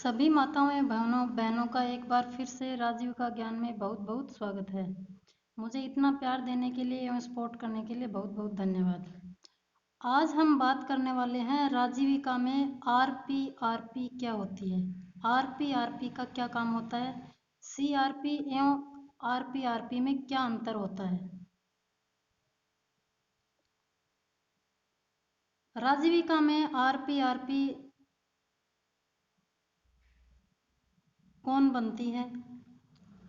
सभी माताओं एवं बहनों का एक बार फिर से राजीव का ज्ञान में बहुत बहुत स्वागत है। मुझे इतना प्यार देने के लिए एवं सपोर्ट करने के लिए बहुत बहुत धन्यवाद। आज हम बात करने वाले हैं राजीविका में आरपीआरपी क्या होती है, आरपीआरपी का क्या काम होता है, सीआरपी एवं आरपीआरपी में क्या अंतर होता है। राजीविका में आरपीआरपी कौन बनती है,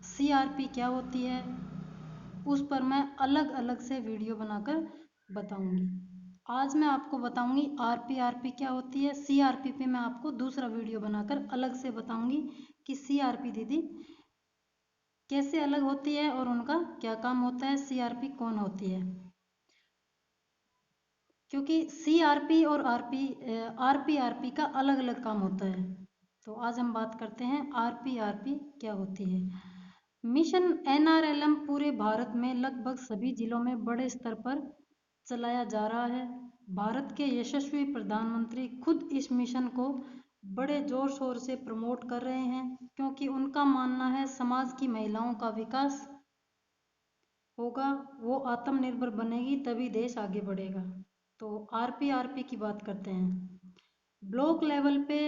सीआरपी क्या होती है, उस पर मैं अलग अलग से वीडियो बनाकर बताऊंगी। आज मैं आपको बताऊंगी आरपीआरपी क्या होती है। सीआरपी पे मैं आपको दूसरा वीडियो बनाकर अलग से बताऊंगी कि सीआरपी दीदी कैसे अलग होती है और उनका क्या काम होता है, सीआरपी कौन होती है। क्योंकि सीआरपी और आरपीआरपी का अलग अलग काम होता है। तो आज हम बात करते हैं आरपीआरपी क्या होती है। मिशन एनआरएलएम पूरे भारत में लगभग सभी जिलों में बड़े स्तर पर चलाया जा रहा है। भारत के यशस्वी प्रधानमंत्री खुद इस मिशन को बड़े जोर शोर से प्रमोट कर रहे हैं, क्योंकि उनका मानना है समाज की महिलाओं का विकास होगा, वो आत्मनिर्भर बनेगी तभी देश आगे बढ़ेगा। तो आरपीआरपी की बात करते हैं। ब्लॉक लेवल पे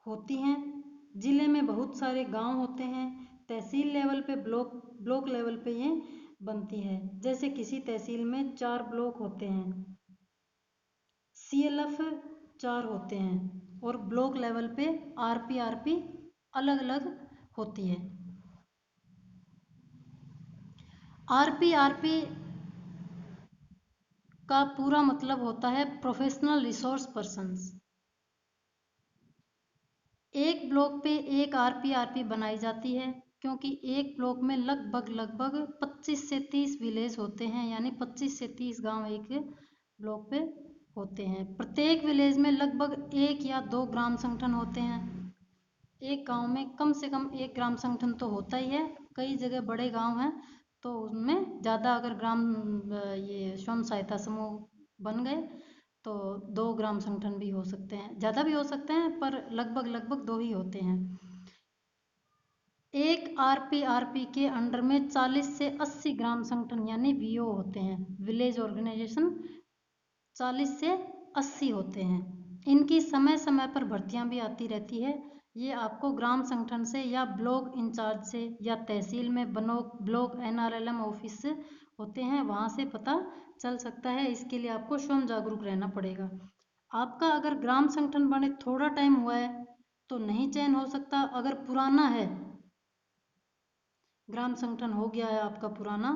होती हैं, जिले में बहुत सारे गांव होते हैं। तहसील लेवल पे ब्लॉक लेवल पे ये बनती है। जैसे किसी तहसील में 4 ब्लॉक होते हैं, सीएलएफ 4 होते हैं और ब्लॉक लेवल पे आरपीआरपी अलग अलग होती है। आरपीआरपी का पूरा मतलब होता है प्रोफेशनल रिसोर्स पर्सन्स। एक ब्लॉक पे एक आरपीआरपी बनाई जाती है, क्योंकि एक ब्लॉक में लगभग 25 से 30 विलेज होते हैं, यानी 25 से 30 गांव एक ब्लॉक पे होते हैं। प्रत्येक विलेज में लगभग 1 या 2 ग्राम संगठन होते हैं। एक गांव में कम से कम 1 ग्राम संगठन तो होता ही है। कई जगह बड़े गांव हैं तो उनमें ज़्यादा अगर ये स्वयं सहायता समूह बन गए तो 2 ग्राम संगठन भी हो सकते हैं, ज़्यादा भी हो सकते हैं, पर लगभग 2 ही होते हैं। एक आरपीआरपी के अंडर में 40 से 80 ग्राम संगठन यानी वीओ होते हैं, विलेज ऑर्गेनाइजेशन 40 से 80 होते हैं। इनकी समय समय पर भर्तियां भी आती रहती है। ये आपको ग्राम संगठन से या ब्लॉक इंचार्ज से या तहसील में ब्लॉक एनआरएलएम ऑफिस होते हैं, वहाँ से पता चल सकता है। इसके लिए आपको स्वयं जागरूक रहना पड़ेगा। आपका अगर ग्राम संगठन बने थोड़ा टाइम हुआ है तो नहीं चयन हो सकता। अगर पुराना है, ग्राम संगठन हो गया है आपका पुराना,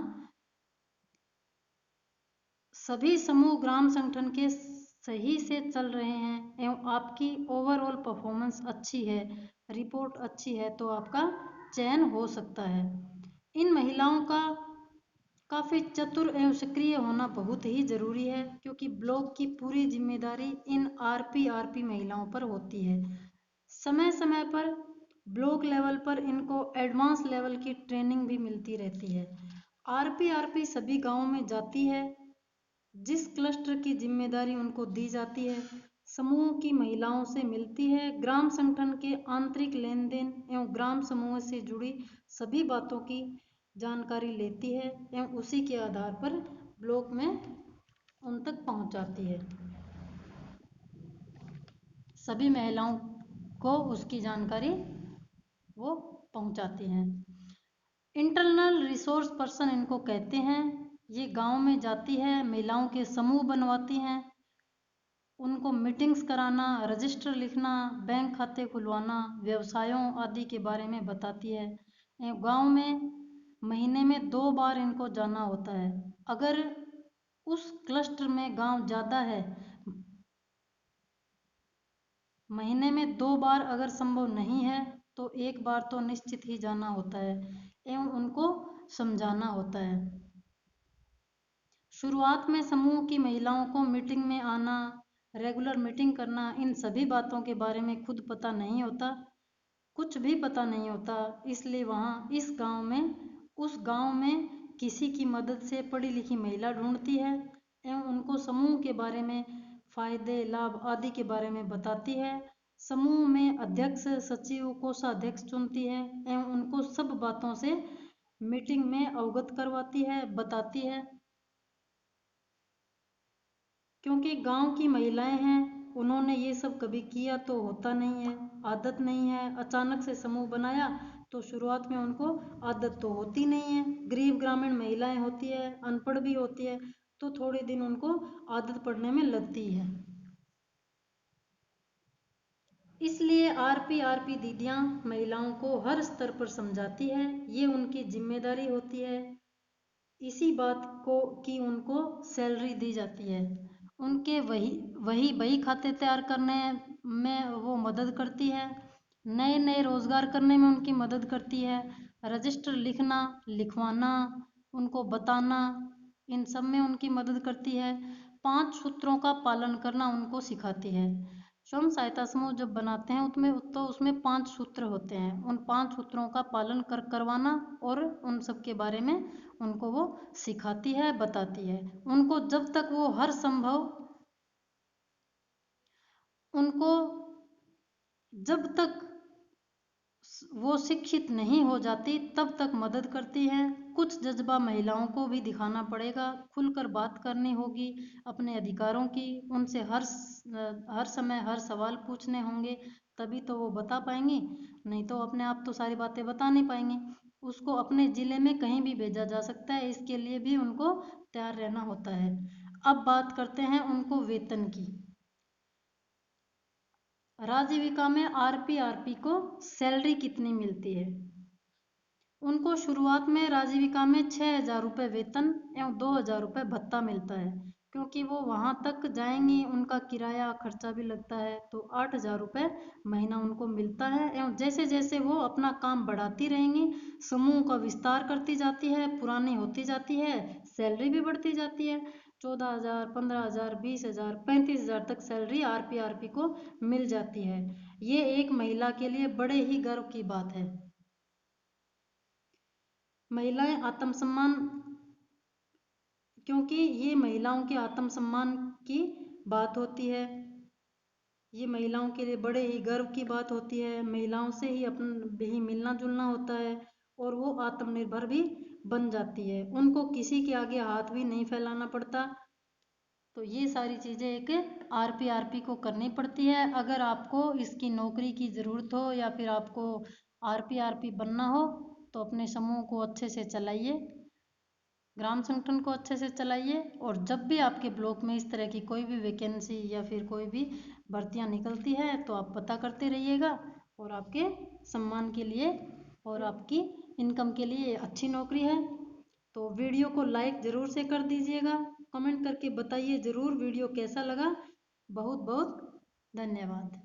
सभी समूह ग्राम संगठन के सही से चल रहे हैं एवं आपकी ओवरऑल परफॉर्मेंस अच्छी है, रिपोर्ट अच्छी है, तो आपका चयन हो सकता है। इन महिलाओं का काफ़ी चतुर एवं सक्रिय होना बहुत ही ज़रूरी है, क्योंकि ब्लॉक की पूरी जिम्मेदारी इन आरपीआरपी महिलाओं पर होती है। समय समय पर ब्लॉक लेवल पर इनको एडवांस लेवल की ट्रेनिंग भी मिलती रहती है। आरपीआरपी सभी गांवों में जाती है, जिस क्लस्टर की जिम्मेदारी उनको दी जाती है, समूह की महिलाओं से मिलती है, ग्राम संगठन के आंतरिक लेन देन एवं ग्राम समूह से जुड़ी सभी बातों की जानकारी लेती है एवं उसी के आधार पर ब्लॉक में उन तक पहुंचाती है। सभी महिलाओं को उसकी जानकारी वो पहुंचाती हैं। इंटरनल रिसोर्स पर्सन इनको कहते हैं। ये गांव में जाती है, महिलाओं के समूह बनवाती हैं, उनको मीटिंग्स कराना, रजिस्टर लिखना, बैंक खाते खुलवाना, व्यवसायों आदि के बारे में बताती है। गांव में महीने में 2 बार इनको जाना होता है। अगर उस क्लस्टर में गांव ज़्यादा है, महीने में 2 बार अगर संभव नहीं है तो 1 बार तो निश्चित ही जाना होता है एवं उनको समझाना होता है। शुरुआत में समूह की महिलाओं को मीटिंग में आना, रेगुलर मीटिंग करना, इन सभी बातों के बारे में खुद पता नहीं होता, कुछ भी पता नहीं होता। इसलिए वहाँ उस गांव में किसी की मदद से पढ़ी लिखी महिला ढूंढती है एवं उनको समूह के बारे में, फायदे लाभ आदि के बारे में बताती है। समूह में अध्यक्ष सचिव कोषाध्यक्ष चुनती है एवं उनको सब बातों से मीटिंग में अवगत करवाती है, बताती है। क्योंकि गांव की महिलाएं हैं, उन्होंने ये सब कभी किया तो होता नहीं है, आदत नहीं है। अचानक से समूह बनाया तो शुरुआत में उनको आदत तो होती नहीं है। गरीब ग्रामीण महिलाएं होती है, अनपढ़ भी होती है, तो थोड़े दिन उनको आदत पड़ने में लगती है। इसलिए आरपी दीदियां महिलाओं को हर स्तर पर समझाती है, ये उनकी जिम्मेदारी होती है। इसी बात को कि उनको सैलरी दी जाती है। उनके वही वही बही खाते तैयार करने में वो मदद करती है, नए नए रोजगार करने में उनकी मदद करती है, रजिस्टर लिखना लिखवाना उनको बताना, इन सब में उनकी मदद करती है। 5 सूत्रों का पालन करना उनको सिखाती है। स्वयं सहायता समूह जब बनाते हैं उसमें 5 सूत्र होते हैं, उन 5 सूत्रों का पालन करवाना और उन सब के बारे में उनको वो सिखाती है, बताती है। उनको जब तक वो हर संभव उनको जब तक वो शिक्षित नहीं हो जाती तब तक मदद करती हैं। कुछ जज्बा महिलाओं को भी दिखाना पड़ेगा, खुलकर बात करनी होगी अपने अधिकारों की, उनसे हर समय हर सवाल पूछने होंगे, तभी तो वो बता पाएंगी, नहीं तो अपने आप तो सारी बातें बता नहीं पाएंगी। उसको अपने ज़िले में कहीं भी भेजा जा सकता है, इसके लिए भी उनको तैयार रहना होता है। अब बात करते हैं उनको वेतन की। राजीविका में आरपी को सैलरी कितनी मिलती है? उनको शुरुआत में राजीविका में 6,000 रुपये वेतन एवं 2,000 रुपये भत्ता मिलता है, क्योंकि वो वहाँ तक जाएंगी, उनका किराया खर्चा भी लगता है, तो 8,000 रुपये महीना उनको मिलता है। एवं जैसे जैसे वो अपना काम बढ़ाती रहेंगी, समूह का विस्तार करती जाती है, पुरानी होती जाती है, सैलरी भी बढ़ती जाती है। 14,000, 15,000, 20,000, 35,000 तक सैलरी आरपी को मिल जाती है। ये एक महिला के लिए बड़े ही गर्व की बात है। महिलाएं आत्मसम्मान, क्योंकि ये महिलाओं के आत्मसम्मान की बात होती है, ये महिलाओं के लिए बड़े ही गर्व की बात होती है। महिलाओं से ही अपन ही मिलना जुलना होता है और वो आत्मनिर्भर भी बन जाती है, उनको किसी के आगे हाथ भी नहीं फैलाना पड़ता। तो ये सारी चीज़ें एक आरपी को करनी पड़ती है। अगर आपको इसकी नौकरी की ज़रूरत हो या फिर आपको आरपी बनना हो तो अपने समूह को अच्छे से चलाइए, ग्राम संगठन को अच्छे से चलाइए, और जब भी आपके ब्लॉक में इस तरह की कोई भी वैकेंसी या फिर कोई भी भर्तियां निकलती है तो आप पता करते रहिएगा, और आपके सम्मान के लिए और आपकी इनकम के लिए अच्छी नौकरी है। तो वीडियो को लाइक ज़रूर से कर दीजिएगा, कमेंट करके बताइए ज़रूर वीडियो कैसा लगा। बहुत बहुत धन्यवाद।